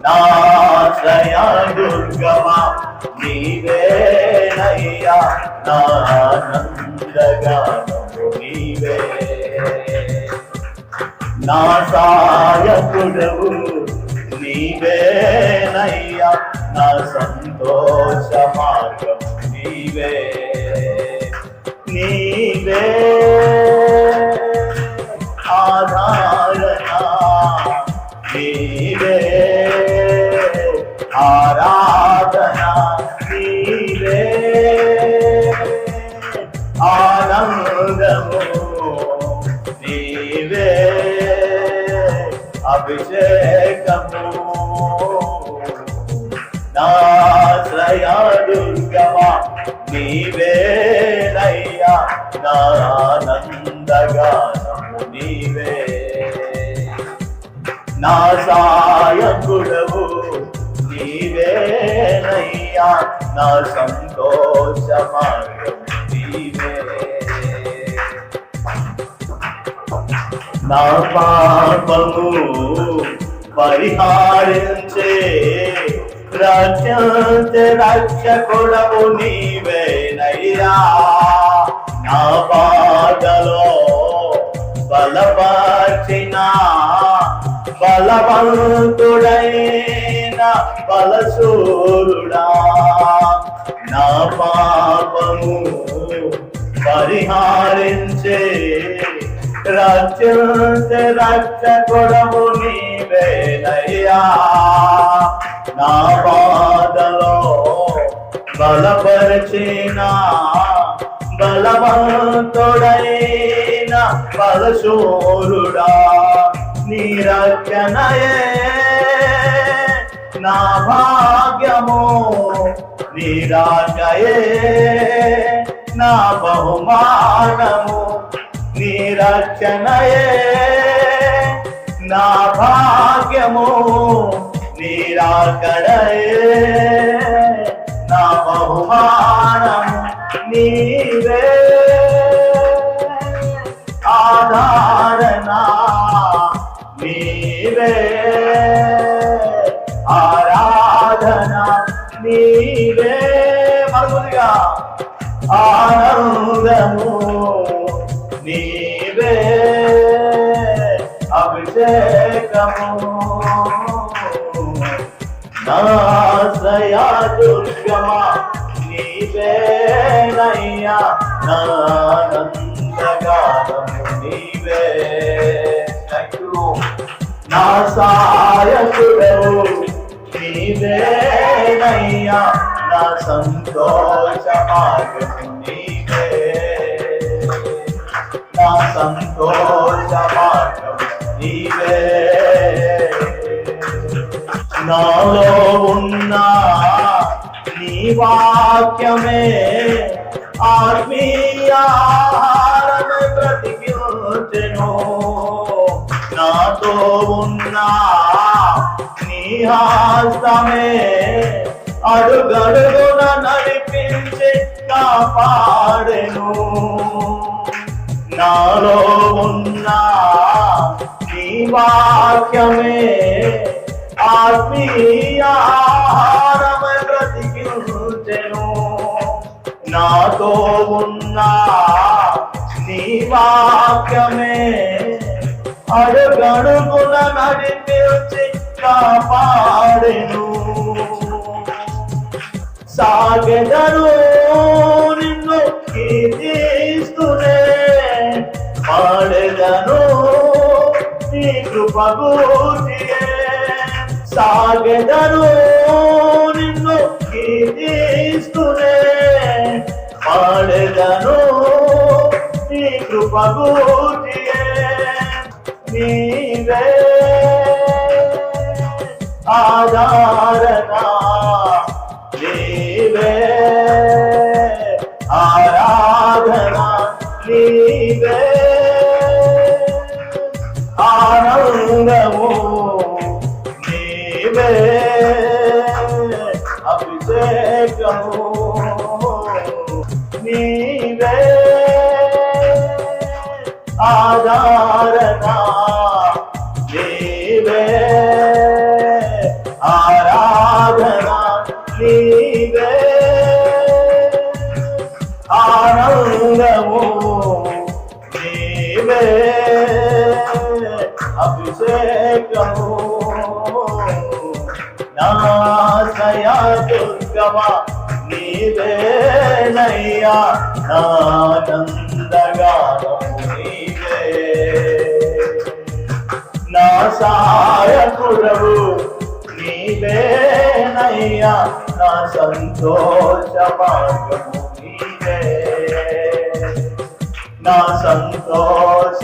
నాశ్రయ దుర్గమా నీవేనయ్యా, నా ఆనందగానము నీవే. నా సాయకుడవు నీవేనయ్యా, నా సంతోష మార్గము నీవే. నీవే ఆధారణ, నీవే ఆరాధన, నీవే ఆనందము, నీవే అభిషేకము. నాశ్రయ దుర్గమా నీవేనయ్యా, నా ఆనందగానము నీవే. నా సాయకుడవు నీవేనయ్యా, నా సంతోష మార్గము నీవే. నా పాపము పరిహారించే రక్షకుడవు నీవేనయ్యా. నా బాధలో బలపరిచిన బలవంతుడైన బలశూరుడా, నా పాపము పరిహారించే రక్షకుడవు నీవేనయ్యా. నా బాధలో బలపరిచిన బలవంతుడైన బలశూరుడా, నీ రక్షణయే నా భాగ్యము, నీ రాజయే నా బహుమానము. నీ రక్షణయే నా భాగ్యము, నీ రాకడయే నా బహుమానము. నీవే ఆధారణ, నీవే ఆరాధన, నీవే మరుగుదిగా ఆనందము, నీవే అభిషేకము. నాశ్రయ దుర్గమా నీవేనయ్యా, నా ఆనందగానము నీవే. నా సాయకుడవు నీవేనయ్యా, నా సంతోష మార్గము నీవే. నా సంతోష మార్గము నీవే. నాలో ఉన్న నీ వాక్యమే ఆత్మీయాహారమే బ్రతికించెను. నాతో ఉన్న నీ హస్తమే అడుగడుగున నడిపించి కాపాడెను. నాలో ఉన్న నీ వాక్యమే ఆత్మీయాహారమే బ్రతికించెను. నాతో ఉన్న నీ వాక్యమే అడుగడుగున నడిపించి కాపాడెను. సాగెదను నిన్ను కీర్తిస్తూనే, పాడెదను నీ కృప గూర్చియే. సాగెదను నిన్ను కీర్తిస్తూనే, పాడెదను నీ కృప గూర్చియే. నీవే ఆధారణ, నీవే ఆరాధన, నీవే ఆనందము, నీవే అభిషేకము. నీవే ఆధారణ, నీవే ఆనందము నీవే అభిషేకము నాశయ దుర్గమా నీవేనయ్యా నానందగానము నీవే నా సాయకుడవు నీవేనయ్యా నా సంతోష మార్గము నీవే నా సంతోష